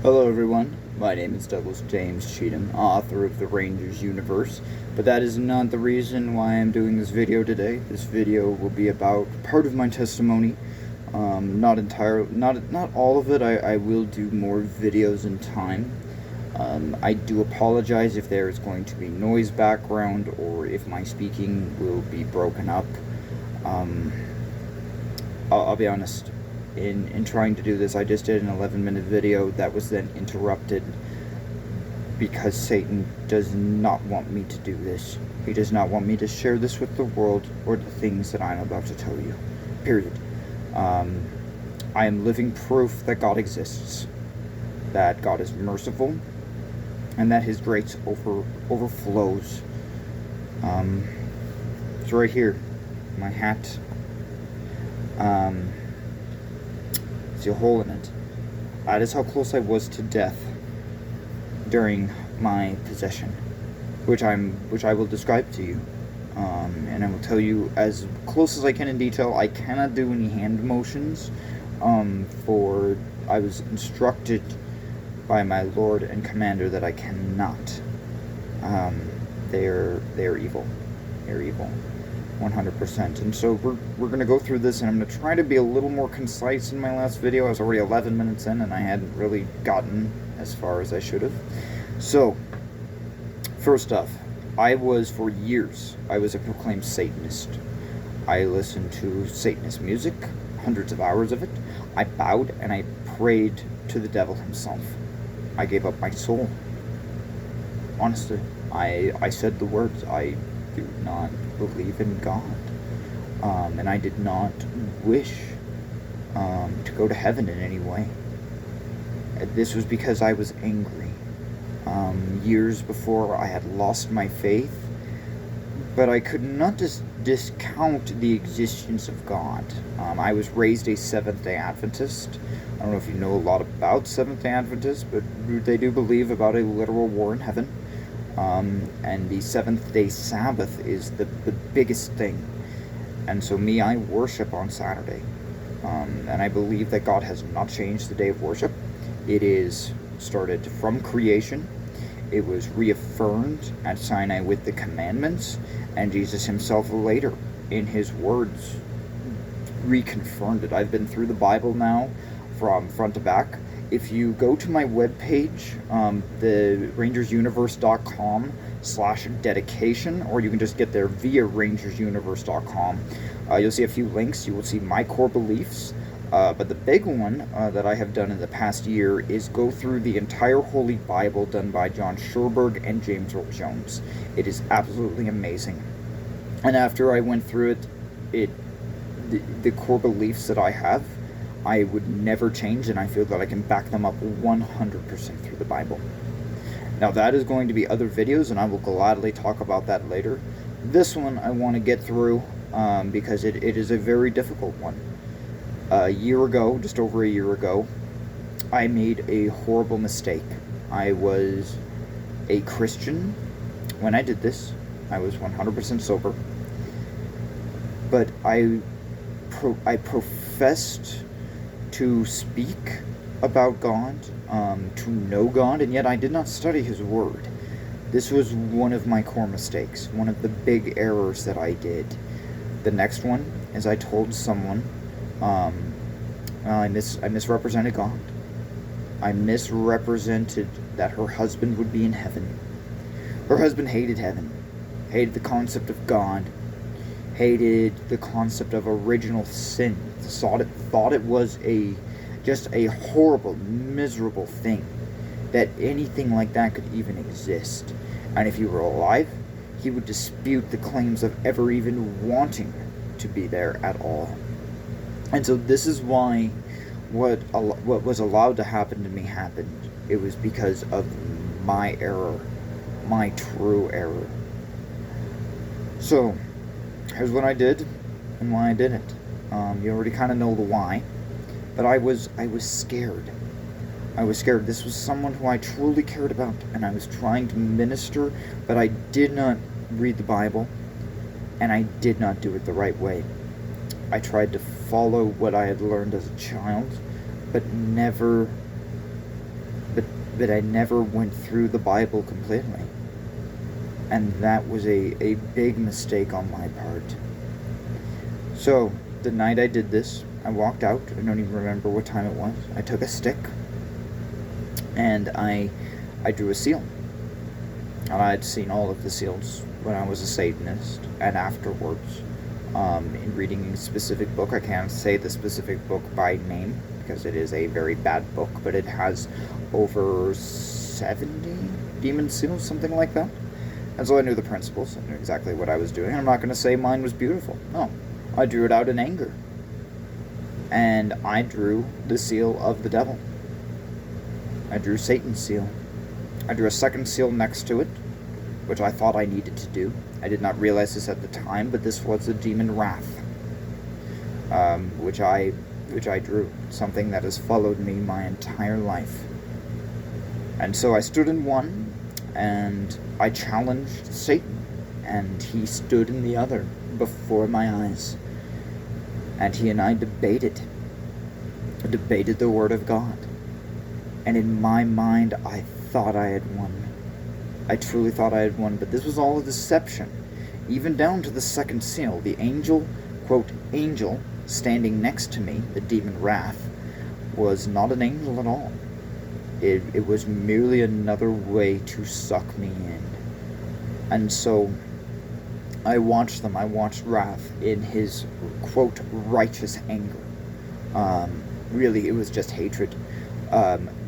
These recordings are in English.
Hello everyone, my name is Douglas James Cheatham, author of the Rangers universe, but that is not the reason why I'm doing this video today. This video will be about part of my testimony, not all of it. I will do more videos in time. I do apologize if there is going to be noise background or if my speaking will be broken up. I'll be honest. In trying to do this, I just did an 11-minute video that was then interrupted because Satan does not want me to do this. He does not want me to share this with the world or the things that I'm about to tell you. Period. I am living proof that God exists, that God is merciful, and that His grace overflows. It's right here, my hat. See a hole in it. That is how close I was to death during my possession, which I will describe to you, and I will tell you as close as I can in detail. I cannot do any hand motions, for I was instructed by my Lord and Commander that I cannot. They're evil. They're evil. 100%. And so we're going to go through this, and I'm going to try to be a little more concise in my last video. I was already 11 minutes in, and I hadn't really gotten as far as I should have. So, first off, for years, I was a proclaimed Satanist. I listened to Satanist music, hundreds of hours of it. I bowed and I prayed to the devil himself. I gave up my soul. Honestly, I said the words, I do not believe in God, and I did not wish to go to heaven in any way. This was because I was angry. Years before, I had lost my faith, but I could not discount the existence of God. I was raised a Seventh-day Adventist. I don't know if you know a lot about Seventh-day Adventists, but they do believe about a literal war in heaven. And the seventh-day Sabbath is the biggest thing. And so I worship on Saturday. And I believe that God has not changed the day of worship. It is started from creation. It was reaffirmed at Sinai with the commandments. And Jesus himself later, in his words, reconfirmed it. I've been through the Bible now from front to back. If you go to my webpage, the rangersuniverse.com/dedication, or you can just get there via rangersuniverse.com, you'll see a few links. You will see my core beliefs, but the big one that I have done in the past year is go through the entire Holy Bible done by John Sherberg and James Earl Jones. It is absolutely amazing. And after I went through it, the core beliefs that I have, I would never change, and I feel that I can back them up 100% through the Bible. Now, that is going to be other videos, and I will gladly talk about that later. This one I want to get through because it is a very difficult one. Just over a year ago, I made a horrible mistake. I was a Christian when I did this. I was 100% sober. But I professed to speak about God, to know God, and yet I did not study His Word. This was one of my core mistakes, one of the big errors that I did. The next one is I told someone, I misrepresented God. I misrepresented that her husband would be in heaven. Her husband hated heaven, hated the concept of God, hated the concept of original sin, thought it was just a horrible, miserable thing, that anything like that could even exist. And if he were alive, he would dispute the claims of ever even wanting to be there at all. And so this is why what was allowed to happen to me happened. It was because of my error, my true error. So here's what I did and why I did it. You already kind of know the why, but I was scared. I was scared. This was someone who I truly cared about, and I was trying to minister, but I did not read the Bible, and I did not do it the right way. I tried to follow what I had learned as a child, but never but I never went through the Bible completely. And that was a big mistake on my part. So, the night I did this, I walked out. I don't even remember what time it was. I took a stick, and I drew a seal. And I'd seen all of the seals when I was a Satanist, and afterwards, in reading a specific book. I can't say the specific book by name, because it is a very bad book, but it has over 70 demon seals, something like that. And so I knew the principles, I knew exactly what I was doing. I'm not going to say mine was beautiful. No, I drew it out in anger. And I drew the seal of the devil. I drew Satan's seal. I drew a second seal next to it, which I thought I needed to do. I did not realize this at the time, but this was the demon wrath, which I drew, something that has followed me my entire life. And so I stood in one, and I challenged Satan, and he stood in the other before my eyes. And he and I debated the Word of God. And in my mind, I thought I had won. I truly thought I had won, but this was all a deception. Even down to the second seal, the angel, quote, angel, standing next to me, the demon wrath, was not an angel at all. It was merely another way to suck me in. And so I watched them. I watched Wrath in his, quote, righteous anger. Really, it was just hatred.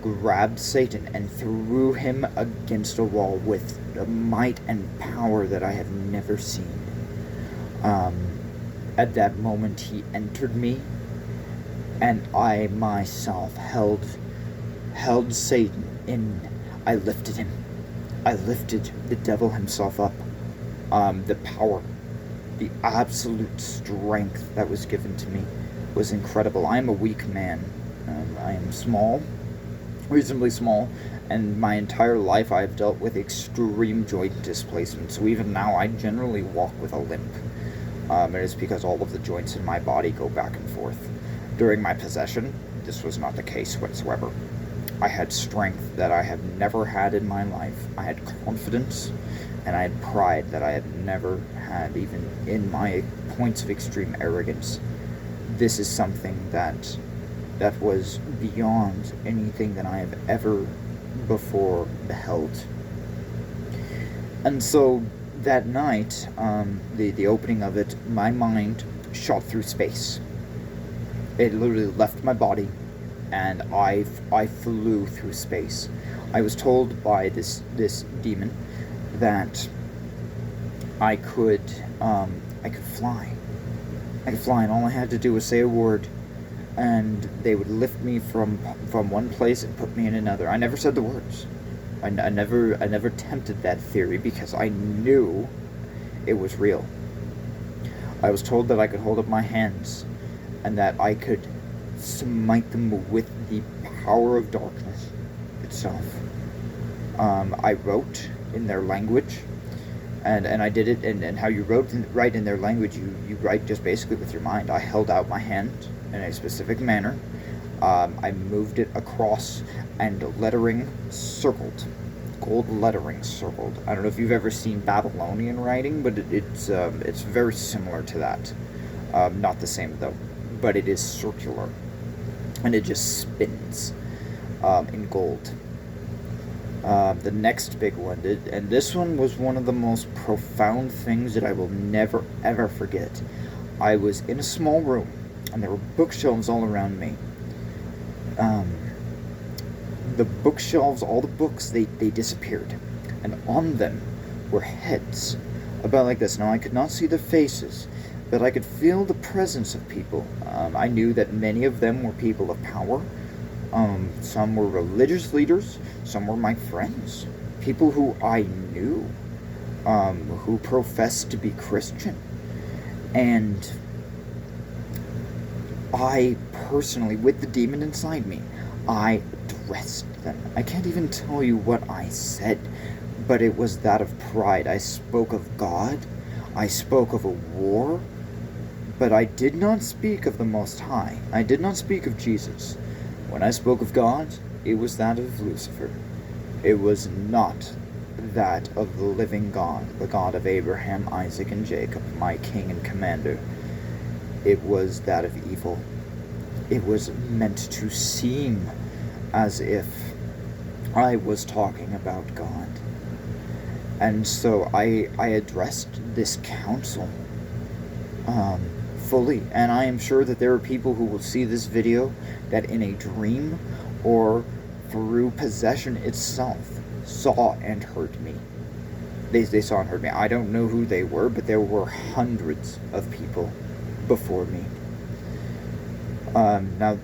Grabbed Satan and threw him against a wall with a might and power that I have never seen. At that moment, he entered me, and I myself held Satan in. I lifted him. I lifted the devil himself up. The power, the absolute strength that was given to me was incredible. I am a weak man. I am small, reasonably small, and my entire life I have dealt with extreme joint displacement. So even now, I generally walk with a limp. It is because all of the joints in my body go back and forth. During my possession, this was not the case whatsoever. I had strength that I have never had in my life. I had confidence, and I had pride that I had never had, even in my points of extreme arrogance. This is something that was beyond anything that I have ever before beheld. And so that night, the opening of it, my mind shot through space. It literally left my body, and I flew through space. I was told by this demon that I could fly. I could fly, and all I had to do was say a word, and they would lift me from one place and put me in another. I never said the words. I never tempted that theory because I knew it was real. I was told that I could hold up my hands and that I could smite them with the power of darkness itself. I wrote in their language, and I did it, and how you write in their language, you write just basically with your mind. I held out my hand in a specific manner. I moved it across, and lettering circled. Gold lettering circled. I don't know if you've ever seen Babylonian writing, but it's very similar to that. Not the same though, but it is circular, and it just spins in gold. The next big one, and this one was one of the most profound things that I will never ever forget. I was in a small room, and there were bookshelves all around me. The bookshelves, all the books, they disappeared, and on them were heads, about like this. Now I could not see the faces, but I could feel the presence of people. I knew that many of them were people of power. Some were religious leaders, some were my friends, people who I knew, who professed to be Christian. And I personally, with the demon inside me, I addressed them. I can't even tell you what I said, but it was that of pride. I spoke of God, I spoke of a war, but I did not speak of the Most High. I did not speak of Jesus. When I spoke of God, it was that of Lucifer. It was not that of the living God, the God of Abraham, Isaac, and Jacob, my king and commander. It was that of evil. It was meant to seem as if I was talking about God. And so I addressed this council fully, and I am sure that there are people who will see this video that in a dream or through possession itself saw and heard me. They saw and heard me. I don't know who they were, but there were hundreds of people before me. Now,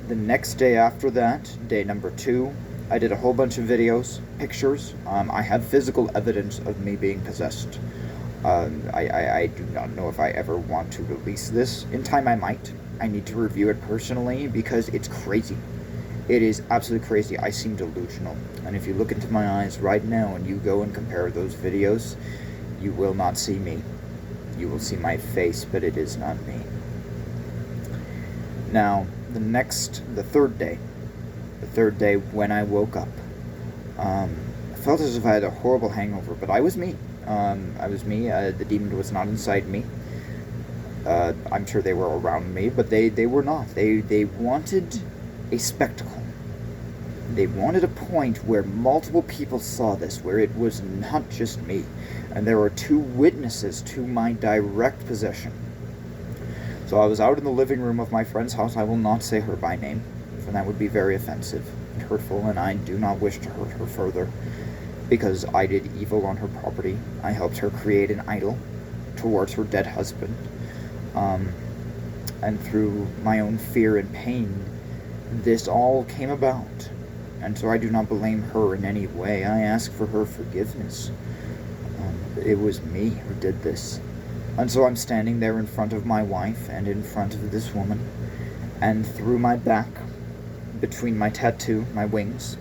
the next day after that, day number 2, I did a whole bunch of videos, pictures. I have physical evidence of me being possessed. I do not know if I ever want to release this. In time I might. I need to review it personally because it's crazy. It is absolutely crazy. I seem delusional. And if you look into my eyes right now and you go and compare those videos, you will not see me. You will see my face, but it is not me. Now, the third day when I woke up, I felt as if I had a horrible hangover, but I was me. The demon was not inside me. I'm sure they were around me, but they were not. They wanted a spectacle. They wanted a point where multiple people saw this, where it was not just me. And there were 2 witnesses to my direct possession. So I was out in the living room of my friend's house. I will not say her by name, for that would be very offensive and hurtful, and I do not wish to hurt her further, because I did evil on her property. I helped her create an idol towards her dead husband. And through my own fear and pain, this all came about. And so I do not blame her in any way. I ask for her forgiveness. It was me who did this. And so I'm standing there in front of my wife and in front of this woman. And through my back, between my tattoo, my wings,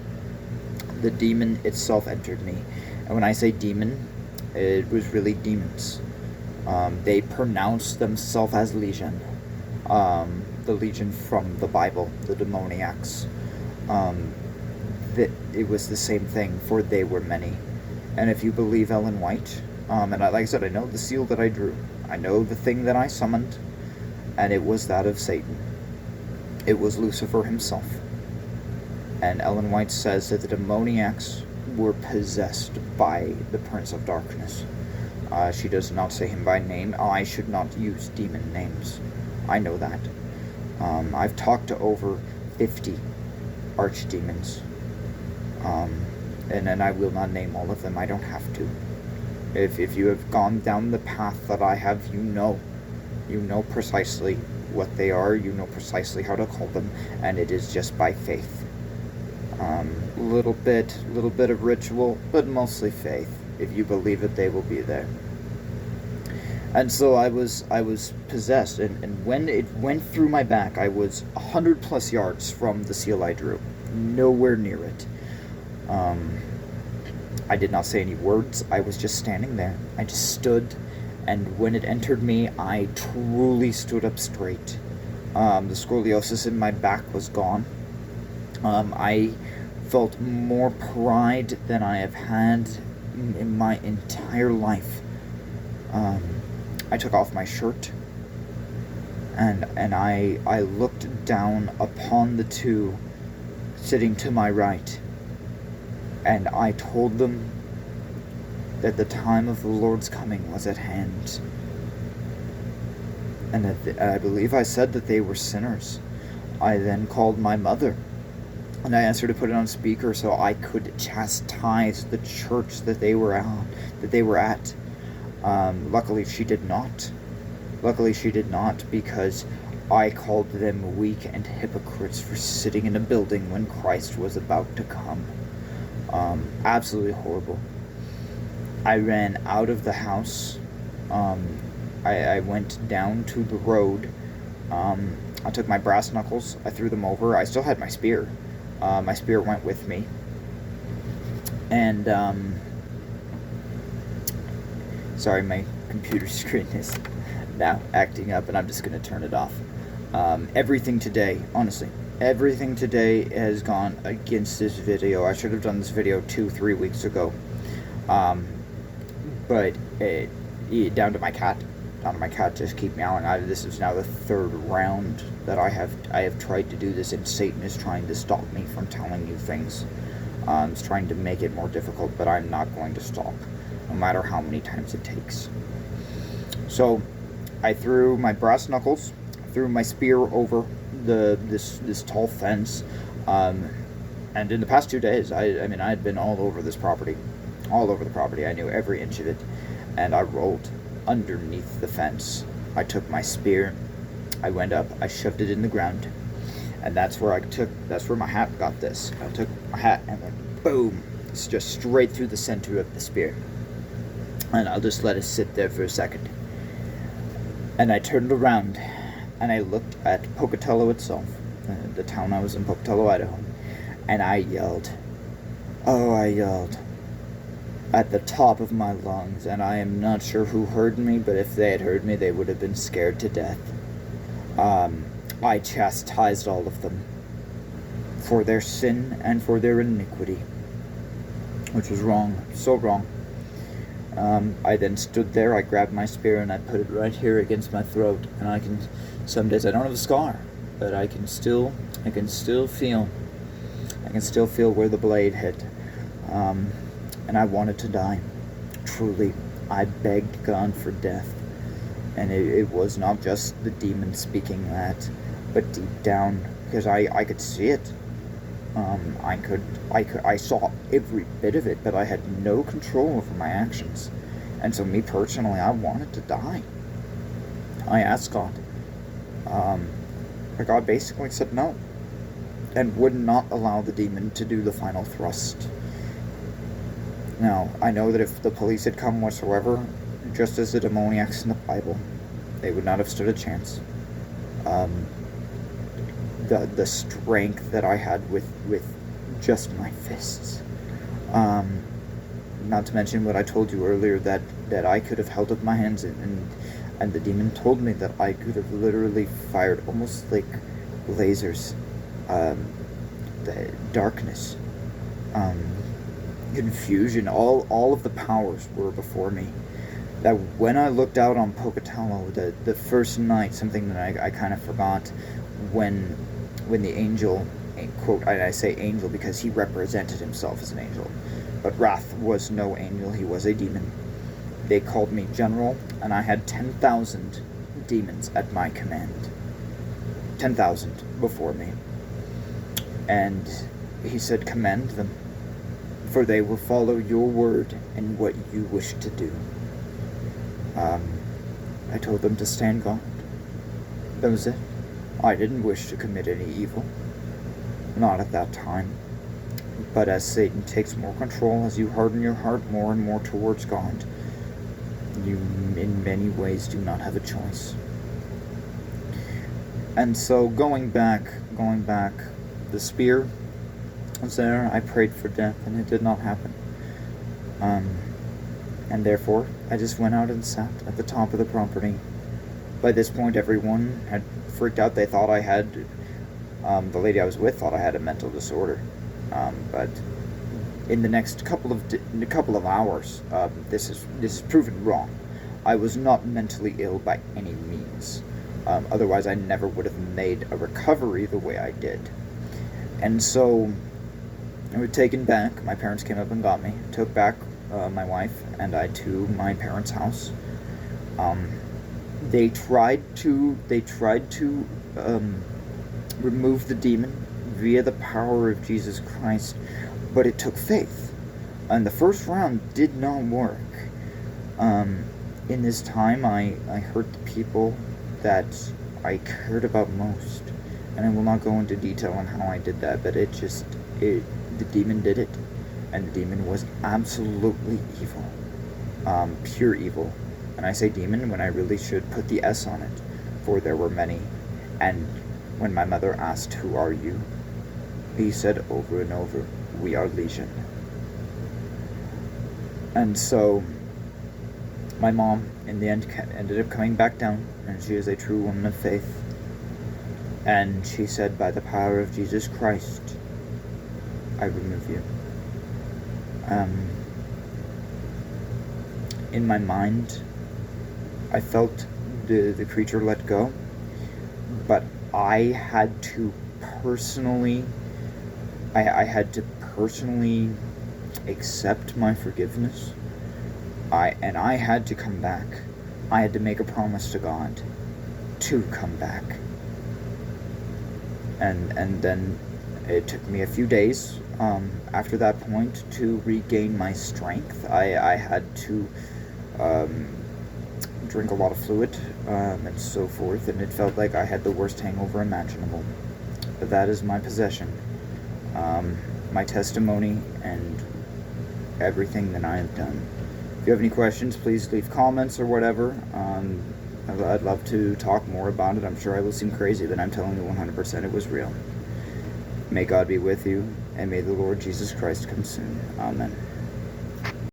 the demon itself entered me. And when I say demon, it was really demons. They pronounced themselves as legion. The legion from the Bible, the demoniacs. It was the same thing, for they were many. And if you believe Ellen White, and like I said, I know the seal that I drew. I know the thing that I summoned, and it was that of Satan. It was Lucifer himself. And Ellen White says that the demoniacs were possessed by the Prince of Darkness. She does not say him by name. I should not use demon names. I know that. I've talked to over 50 archdemons. And I will not name all of them. I don't have to. If you have gone down the path that I have, you know precisely what they are. You know precisely how to call them, and it is just by faith. Little bit of ritual, but mostly faith. If you believe it, they will be there. And so I was possessed, and when it went through my back, I was 100+ yards from the seal I drew, nowhere near it. I did not say any words. I was just standing there. I just stood, and when it entered me, I truly stood up straight. The scoliosis in my back was gone. I felt more pride than I have had in my entire life. I took off my shirt, and I looked down upon the 2 sitting to my right. And I told them that the time of the Lord's coming was at hand. And that I believe I said that they were sinners. I then called my mother, and I asked her to put it on speaker so I could chastise the church that they were at. Luckily she did not. Because I called them weak and hypocrites for sitting in a building when Christ was about to come. Absolutely horrible. I ran out of the house. I went down to the road. I took my brass knuckles. I threw them over. I still had my spear. My spear went with me. And, sorry, my computer screen is now acting up, and I'm just going to turn it off. Everything today, honestly, Everything today has gone against this video. I should have done this video 2-3 weeks ago. Um, but down to my cat. Down to my cat just keep meowing. This is now the third round that I have tried to do this, and Satan is trying to stop me from telling you things. It's trying to make it more difficult, but I'm not going to stop, no matter how many times it takes. So, I threw my brass knuckles, threw my spear over this tall fence, and in the past 2 days, I mean, I had been all over this property, all over the property. I knew every inch of it, and I rolled underneath the fence. I took my spear, I went up, I shoved it in the ground, and that's where my hat got this. I took my hat and went boom, it's just straight through the center of the spear. And I'll just let it sit there for a second. And I turned around and I looked at Pocatello itself, the town I was in, Pocatello, Idaho, and I yelled. Oh, I yelled at the top of my lungs, and I am not sure who heard me, but if they had heard me, they would have been scared to death. I chastised all of them for their sin and for their iniquity, which was wrong, so wrong. I then stood there, I grabbed my spear, and I put it right here against my throat, and some days I don't have a scar, but I can still feel where the blade hit. And I wanted to die. Truly, I begged God for death. And it was not just the demon speaking that, but deep down, because I could see it. I saw every bit of it, but I had no control over my actions. And so me personally, I wanted to die. I asked God. But God basically said no, and would not allow the demon to do the final thrust. Now, I know that if the police had come whatsoever, just as the demoniacs in the Bible, they would not have stood a chance. The strength that I had with just my fists. Not to mention what I told you earlier, that I could have held up my hands, and the demon told me that I could have literally fired almost like lasers. The darkness. Confusion, all of the powers were before me. That when I looked out on Pocatello, the first night, something that I kind of forgot, when the angel, quote, I say angel because he represented himself as an angel, but Wrath was no angel, he was a demon. They called me general, and I had 10,000 demons at my command. 10,000 before me. And he said, command them, for they will follow your word and what you wish to do. I told them to stand guard. That was it. I didn't wish to commit any evil. Not at that time. But as Satan takes more control, as you harden your heart more and more towards God, you in many ways do not have a choice. And so going back, the spear was there. I prayed for death, and it did not happen. And therefore, I just went out and sat at the top of the property. By this point, everyone had freaked out. They thought I had, the lady I was with thought I had a mental disorder. But in the next couple of hours, this is proven wrong. I was not mentally ill by any means. Otherwise, I never would have made a recovery the way I did. And so, I was taken back. My parents came up and got me. Took back my wife and I to my parents' house. They tried to remove the demon via the power of Jesus Christ, but it took faith. And the first round did not work. In this time, I hurt the people that I cared about most. And I will not go into detail on how I did that, but the demon did it. And the demon was absolutely evil. Pure evil. And I say demon when I really should put the S on it, for there were many. And when my mother asked, "Who are you?" he said over and over, "We are Legion." And so my mom, in the end, ended up coming back down, and she is a true woman of faith. And she said, by the power of Jesus Christ, I remove you. In my mind, I felt the creature let go, but I had to personally, I had to personally accept my forgiveness. I had to come back. I had to make a promise to God to come back. And then it took me a few days after that point to regain my strength. I had to drink a lot of fluid and so forth, and it felt like I had the worst hangover imaginable. But that is my possession, my testimony, and everything that I have done. If you have any questions, please leave comments or whatever. I'd love to talk more about it. I'm sure I will seem crazy, but I'm telling you 100% it was real. May God be with you, and may the Lord Jesus Christ come soon. Amen.